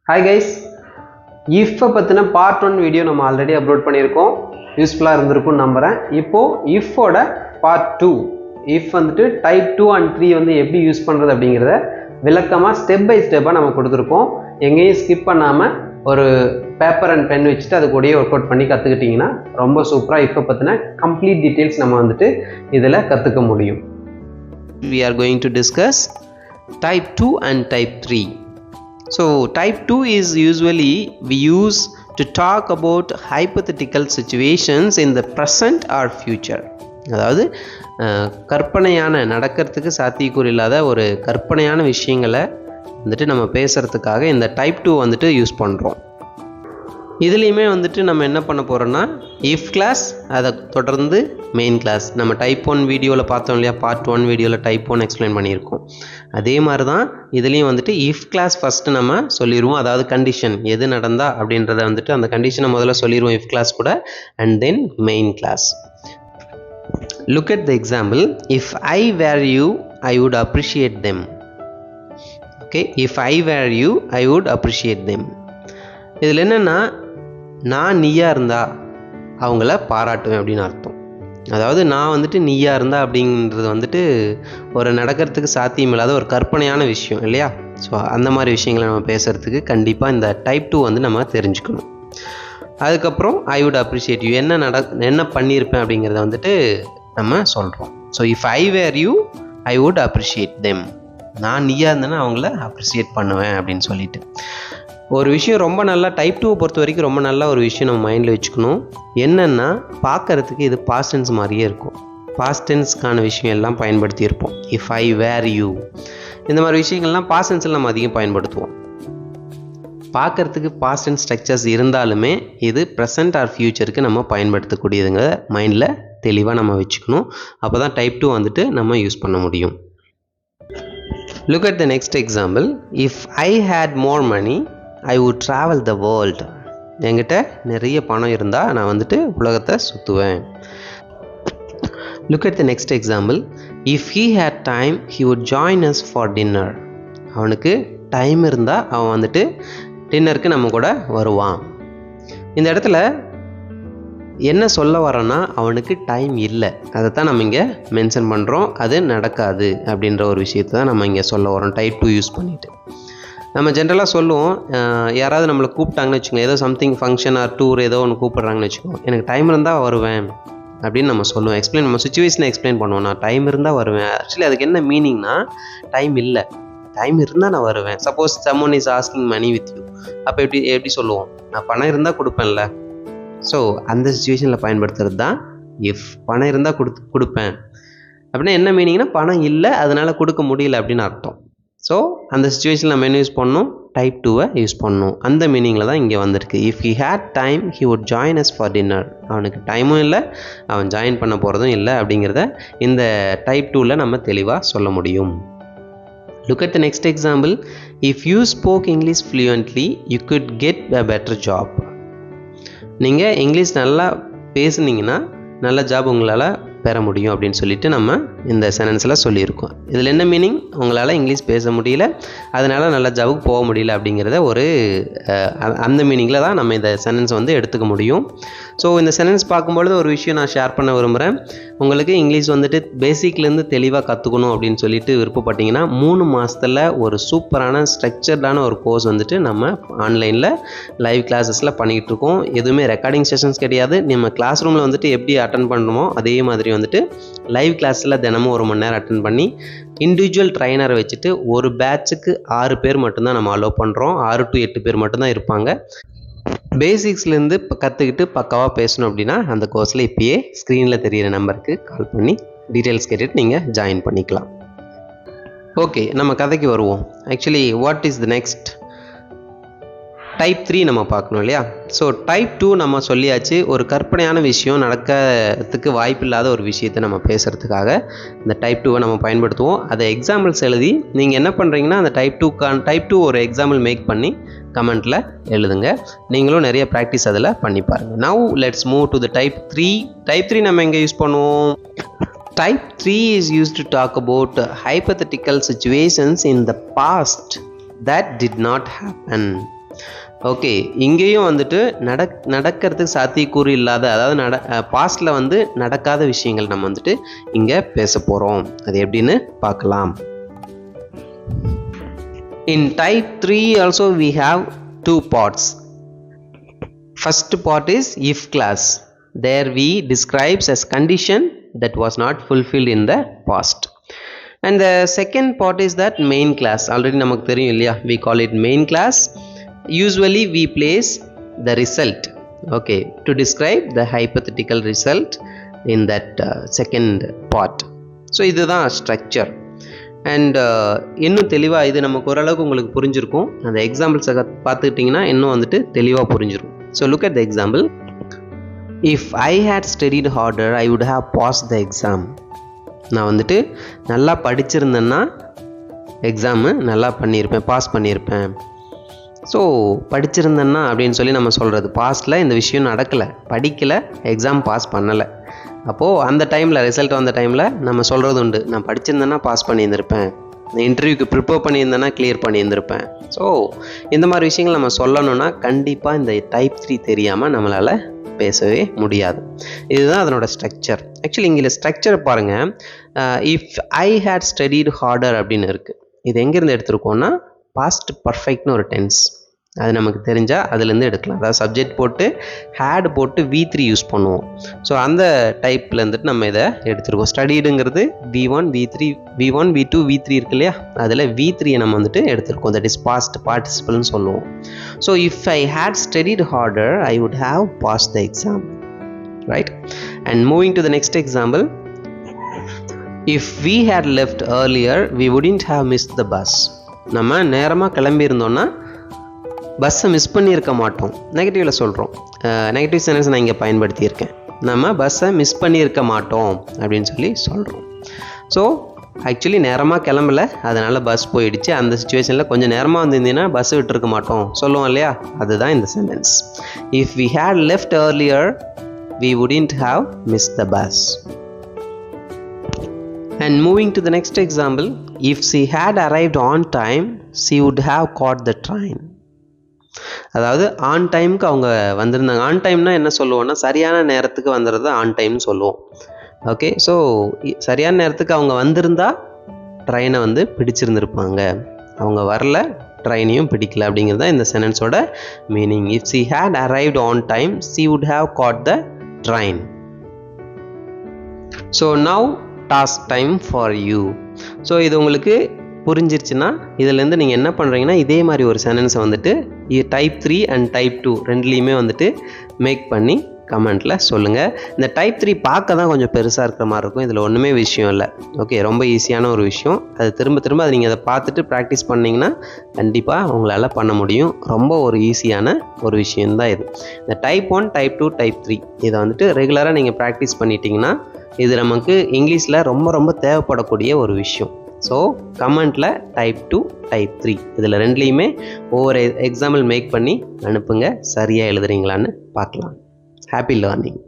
Hi guys, if பத்தின part 1 video நம்ம already upload பண்ணியிருக்கோம். யூஸ்ஃபுல்லாக இருந்திருக்கும்னு நம்புகிறேன். இப்போது ifோட part 2 if வந்துட்டு டைப் 2 and 3 வந்து எப்படி யூஸ் பண்ணுறது அப்படிங்கிறத விளக்கமாக ஸ்டெப் பை ஸ்டெப்பாக நம்ம கொடுத்துருக்கோம். எங்கேயும் ஸ்கிப் பண்ணாமல் ஒரு பேப்பர் அண்ட் பென் வச்சுட்டு அது கூடயே ஒர்க் அவுட் பண்ணி கற்றுக்கிட்டிங்கன்னா ரொம்ப சூப்பராக இப்போ பற்றின கம்ப்ளீட் டீட்டெயில்ஸ் நம்ம வந்துட்டு இதில் கற்றுக்க முடியும். We are going to discuss type 2 and type 3. So type 2 is usually we use to talk about hypothetical situations in the present or future. அதாவது கற்பனையான நடக்கிறதுக்கு சாத்தியக்கூறு இல்லாத ஒரு கற்பனையான விஷயங்களை வந்துட்டு நம்ம பேசுகிறதுக்காக இந்த டைப் 2 வந்துட்டு யூஸ் பண்ணுறோம். இதுலேயுமே வந்துட்டு நம்ம என்ன பண்ண போகிறோன்னா இஃப் கிளாஸ், அதை தொடர்ந்து மெயின் கிளாஸ். நம்ம டைப் 1 வீடியோவில் பார்த்தோம் இல்லையா, பார்ட் 1 வீடியோவில் டைப் 1 எக்ஸ்பிளைன் பண்ணியிருக்கோம். அதே மாதிரி தான் இதுலேயும் வந்துட்டு இஃப் கிளாஸ் ஃபஸ்ட்டு நம்ம சொல்லிடுவோம். அதாவது கண்டிஷன் எது நடந்தா அப்படின்றத வந்துட்டு அந்த கண்டிஷனை முதல்ல சொல்லிடுவோம் இஃப் கிளாஸ் கூட, and then main clause. Look at the example. If I were you I would appreciate them. Okay, if I were you I would appreciate them. இதில் என்னென்னா, நான் நீயா இருந்தா அவங்கள பாராட்டுவேன் அப்படின்னு அர்த்தம். அதாவது நான் வந்துட்டு நீயா இருந்தா அப்படின்றது வந்துட்டு ஒரு நடக்கிறதுக்கு சாத்தியமில்லாத ஒரு கற்பனையான விஷயம் இல்லையா. ஸோ அந்த மாதிரி விஷயங்களை நம்ம பேசுகிறதுக்கு கண்டிப்பாக இந்த டைப் 2 வந்து நம்ம தெரிஞ்சுக்கணும். அதுக்கப்புறம் ஐ வுட் அப்ரிஷியேட் யூ, என்ன பண்ணியிருப்பேன் அப்படிங்கிறத வந்துட்டு நம்ம சொல்கிறோம். So if I were you I would appreciate them. நான் நீயா இருந்தேன்னா அவங்கள அப்ரிஷியேட் பண்ணுவேன் அப்படின்னு சொல்லிட்டு ஒரு விஷயம் ரொம்ப நல்லா டைப் 2 பொறுத்த வரைக்கும் ரொம்ப நல்ல ஒரு விஷயம் நம்ம மைண்டில் வச்சுக்கணும். என்னென்னா, பார்க்குறதுக்கு இது பாஸ்ட் டென்ஸ் மாதிரியே இருக்கும். பாஸ்ட் டென்ஸ்க்கான விஷயம் எல்லாம் பயன்படுத்தியிருப்போம். இஃப் ஐ வேர் யூ இந்த மாதிரி விஷயங்கள்லாம் பாஸ்ட் டென்ஸில் நம்ம அதிகம் பயன்படுத்துவோம். பார்க்குறதுக்கு பாஸ்ட் டென்ஸ் ஸ்ட்ரக்சர்ஸ் இருந்தாலுமே இது ப்ரெசன்ட் ஆர் ஃப்யூச்சருக்கு நம்ம பயன்படுத்தக்கூடியதுங்க மைண்டில் தெளிவாக நம்ம வச்சுக்கணும். அப்போ தான் டைப் 2 வந்துட்டு நம்ம யூஸ் பண்ண முடியும். Look at the next example. If I had more money I would travel the world. என்கிட்ட நிறைய பணம் இருந்தால் நான் வந்துட்டு உலகத்தை சுற்றுவேன். Look at the next example. If he had time he would join us for dinner. அவனுக்கு டைம் இருந்தால் அவன் வந்துட்டு டின்னருக்கு நம்ம கூட வருவான். இந்த இடத்துல என்ன சொல்ல வரோன்னா, அவனுக்கு டைம் இல்லை, அதை தான் நம்ம இங்கே மென்ஷன் பண்ணுறோம். அது நடக்காது அப்படின்ற ஒரு விஷயத்தை தான் நம்ம இங்கே சொல்ல வரோம் டைப் 2 யூஸ் பண்ணிவிட்டு. நம்ம ஜென்ரலாக சொல்லுவோம், யாராவது நம்மளை கூப்பிட்டாங்கன்னு வச்சுக்கோங்க, ஏதோ சம்திங் ஃபங்க்ஷன் ஆர் டூர் ஏதோ ஒன்று கூப்பிட்றாங்கன்னு வச்சுக்கோங்க, எனக்கு டைம் இருந்தால் வருவேன் அப்படின்னு நம்ம சொல்லுவோம். நம்ம சுச்சுவேஷனை எக்ஸ்பிளைன் பண்ணுவோம். நான் டைம் இருந்தால் வருவேன். ஆக்சுவலி அதுக்கு என்ன மீனிங்னா, டைம் இல்லை, டைம் இருந்தால் நான் வருவேன். Suppose someone is asking money with you, அப்போ எப்படி சொல்லுவோம், நான் பணம் இருந்தால் கொடுப்பேன்ல. ஸோ அந்த சுச்சுவேஷனில் பயன்படுத்துறது தான் இஃப். பணம் இருந்தால் கொடுப்பேன் அப்படின்னா என்ன மீனிங்னா, பணம் இல்லை அதனால் கொடுக்க முடியல அப்படின்னு அர்த்தம். ஸோ அந்த சுச்சுவேஷனில் நம்ம என்ன யூஸ் பண்ணணும், டைப் 2 யூஸ் பண்ணணும். அந்த மீனிங்கில் தான் இங்கே வந்திருக்கு. If he had time he would join us for dinner. அவனுக்கு டைமும் இல்லை, அவன் ஜாயின் பண்ண போகிறதும் இல்லை அப்படிங்கிறத இந்த டைப் 2 நம்ம தெளிவாக சொல்ல முடியும். Look at the next example. If you spoke English fluently you could get a better job. நீங்கள் இங்கிலீஷ் நல்லா பேசுனீங்கன்னா நல்ல ஜாப் உங்களால் பெற முடியும் அப்படின்னு சொல்லிட்டு நம்ம இந்த சென்டென்ஸில் சொல்லியிருக்கோம். இதில் என்ன மீனிங், உங்களால் இங்கிலீஷ் பேச முடியல அதனால் நல்ல ஜாபுக்கு போக முடியல அப்படிங்கிறத ஒரு அந்த மீனிங்கில் தான் நம்ம இந்த சென்டென்ஸ் வந்து எடுத்துக்க முடியும். ஸோ இந்த சென்டென்ஸ் பார்க்கும்பொழுது ஒரு விஷயம் நான் ஷேர் பண்ண விரும்புகிறேன். உங்களுக்கு இங்கிலீஷ் வந்துட்டு பேசிக்லேருந்து தெளிவாக கற்றுக்கணும் அப்படின்னு சொல்லிட்டு விருப்பப்பட்டீங்கன்னா 3 மாதத்தில் ஒரு சூப்பரான ஸ்ட்ரக்சர்டான ஒரு கோர்ஸ் வந்துட்டு நம்ம ஆன்லைனில் லைவ் கிளாஸஸில் பண்ணிக்கிட்டு இருக்கோம். எதுவுமே ரெக்கார்டிங் செஷன்ஸ் கிடையாது. நம்ம கிளாஸ் ரூமில் வந்துட்டு எப்படி அட்டன் பண்ணுமோ அதே மாதிரி வந்துட்டு லைவ் கிளாஸில் தினமும் 1 மணி நேரம் அட்டன் பண்ணி இண்டிவிஜுவல் ட்ரைனரை வச்சுட்டு ஒரு பேட்சுக்கு 6 பேர் மட்டும்தான் நம்ம அலோவ் பண்ணுறோம். 6 to 8 பேர் மட்டும்தான் இருப்பாங்க. பேசிக்ஸ்லேருந்து கற்றுக்கிட்டு பக்காவாக பேசணும் அப்படின்னா அந்த கோர்ஸில் இப்போயே ஸ்க்ரீனில் தெரிகிற நம்பருக்கு கால் பண்ணி டீட்டெயில்ஸ் கேட்டுட்டு நீங்கள் ஜாயின் பண்ணிக்கலாம். ஓகே, நம்ம கதைக்கு வருவோம். Actually what is the next type 3 நம்ம பார்க்கணும் இல்லையா. ஸோ டைப் 2 நம்ம சொல்லியாச்சு. ஒரு கற்பனையான விஷயம் நடக்கிறதுக்கு வாய்ப்பில்லாத ஒரு விஷயத்தை நம்ம பேசுகிறதுக்காக இந்த டைப் 2 நம்ம பயன்படுத்துவோம். அதை எக்ஸாம்பிள்ஸ் எழுதி நீங்கள் என்ன பண்ணுறீங்கன்னா அந்த டைப் 2 ஒரு எக்ஸாம்பிள் மேக் பண்ணி கமெண்ட்டில் எழுதுங்க. நீங்களும் நிறைய ப்ராக்டிஸ் அதில் பண்ணி பாருங்கள். Now let's move to the type 3. Type 3 நம்ம எங்கே யூஸ் பண்ணுவோம். Type 3 is used to talk about hypothetical situations in the past that did not happen. Okay, இங்கேயும் வந்துட்டு நடக்கிறதுக்கு சாத்தியக்கூறு இல்லாத, அதாவது பாஸ்டில் வந்து நடக்காத விஷயங்கள் நம்ம வந்துட்டு இங்கே பேச போகிறோம். அது எப்படின்னு பார்க்கலாம். In type 3 also we have two parts. First part is if clause. There we describes as condition that was not fulfilled in the past. And the second part is that main class. Already namak theriyum illaya, we call it main class. Usually we place the result, okay, to describe the hypothetical result in that second part. So இதுதான் structure. And இன்னும் தெளிவாக இது நமக்கு ஓரளவுக்கு உங்களுக்கு புரிஞ்சிருக்கும். அந்த எக்ஸாம்பிள்ஸை பார்த்துக்கிட்டிங்கன்னா இன்னும் வந்துட்டு தெளிவாக புரிஞ்சிடும். So look at the example. If I had studied harder I would have pass the exam. நான் வந்துட்டு நல்லா படிச்சிருந்தேன்னா எக்ஸாமு நல்லா பண்ணியிருப்பேன், பாஸ் பண்ணியிருப்பேன். ஸோ படிச்சிருந்தேன்னா அப்படின்னு சொல்லி நம்ம சொல்கிறது. பாஸ்டில் இந்த விஷயம் நடக்கலை, படிக்கலை, எக்ஸாம் பாஸ் பண்ணலை. அப்போது அந்த டைமில், ரிசல்ட் வந்த டைமில் நம்ம சொல்கிறது உண்டு, நான் படிச்சிருந்தேன்னா பாஸ் பண்ணியிருந்திருப்பேன், இன்டர்வியூக்கு ப்ரிப்பேர் பண்ணியிருந்தேன்னா கிளியர் பண்ணியிருந்திருப்பேன். ஸோ இந்த மாதிரி விஷயங்கள் நம்ம சொல்லணும்னா கண்டிப்பாக இந்த டைப் 3 தெரியாமல் நம்மளால் பேசவே முடியாது. இதுதான் அதனோட ஸ்ட்ரக்சர். ஆக்சுவலி இங்கே ஸ்ட்ரக்சரை பாருங்கள். If I had studied harder அப்படின்னு இருக்குது. இது எங்கேருந்து எடுத்திருக்கோன்னா பாஸ்ட் பர்ஃபெக்ட்னு ஒரு டென்ஸ், அது நமக்கு தெரிஞ்சால் அதுலேருந்து எடுக்கலாம். அதாவது சப்ஜெக்ட் போட்டு ஹேட் போட்டு V3 யூஸ் பண்ணுவோம். ஸோ அந்த டைப்பில் இருந்துட்டு நம்ம இதை எடுத்துருக்கோம். ஸ்டடிடுங்கிறது V1 V2 V3 இருக்கு இல்லையா, அதில் V3 நம்ம வந்துட்டு எடுத்துருக்கோம். தட் இஸ் பாஸ்ட் பார்ட்டிசிபிள்னு சொல்லுவோம். So if I had studied harder I would have pass the exam, right? And moving to the next example. If we had left earlier we wouldn't have missed the bus. நம்ம நேரமாக கிளம்பியிருந்தோன்னா பஸ்ஸை miss பண்ணியிருக்க மாட்டோம். நெகட்டிவில் சொல்கிறோம். Negative sentence நான் இங்கே பயன்படுத்தியிருக்கேன். நம்ம பஸ்ஸை மிஸ் பண்ணியிருக்க மாட்டோம் அப்படின்னு சொல்லி சொல்கிறோம். ஸோ ஆக்சுவலி நேரமாக கிளம்பலை, அதனால் பஸ் போயிடுச்சு. அந்த சுச்சுவேஷனில் கொஞ்சம் நேரமாக வந்திருந்தீங்கன்னா பஸ் விட்டுருக்க மாட்டோம் சொல்லுவோம் இல்லையா, அதுதான் இந்த sentence. If we had left earlier we wouldn't have miss the bus. And moving to the next example, if she had arrived on time she would have caught the train. அதாவது on டைமுக்கு அவங்க வந்திருந்தாங்க. On டைம்னா என்ன சொல்லுவோம்னா சரியான நேரத்துக்கு வந்துடுறது ஆன் டைம்னு சொல்லுவோம். ஓகே, ஸோ சரியான நேரத்துக்கு அவங்க வந்திருந்தா ட்ரெயினை வந்து பிடிச்சிருந்துருப்பாங்க. அவங்க வரல, ட்ரெயினையும் பிடிக்கல அப்படிங்கிறது தான் இந்த சென்டென்ஸோட meaning. If she had arrived on time she would have caught the train. So now task time for you. So இது உங்களுக்கு புரிஞ்சிருச்சுன்னா இதிலேருந்து நீங்கள் என்ன பண்ணுறீங்கன்னா இதே மாதிரி ஒரு சென்டென்ஸை வந்துட்டு டைப் 3 அண்ட் டைப் 2 ரெண்டுலேயுமே வந்துட்டு மேக் பண்ணி கமெண்ட்டில் சொல்லுங்கள். இந்த டைப் 3 பார்க்க தான் கொஞ்சம் பெருசாக இருக்கிற மாதிரி இருக்கும். இதில் ஒன்றுமே விஷயம் இல்லை. ஓகே, ரொம்ப ஈஸியான ஒரு விஷயம். அது திரும்ப அதை நீங்கள் அதை பார்த்துட்டு ப்ராக்டிஸ் பண்ணிங்கன்னா கண்டிப்பாக உங்களால் பண்ண முடியும். ரொம்ப ஒரு ஈஸியான ஒரு விஷயந்தான் இது. இந்த டைப் 1, டைப் 2, டைப் 3 இதை வந்துட்டு ரெகுலராக நீங்கள் ப்ராக்டிஸ் பண்ணிட்டீங்கன்னா இது நமக்கு இங்கிலீஷில் ரொம்ப தேவைப்படக்கூடிய ஒரு விஷயம். ஸோ கமெண்ட்டில் டைப் 2, டைப் 3 இதில் ரெண்டுலேயுமே ஒவ்வொரு எக்ஸாம்பிள் மேக் பண்ணி அனுப்புங்க. சரியாக எழுதுறீங்களான்னு பார்க்கலாம். Happy learning.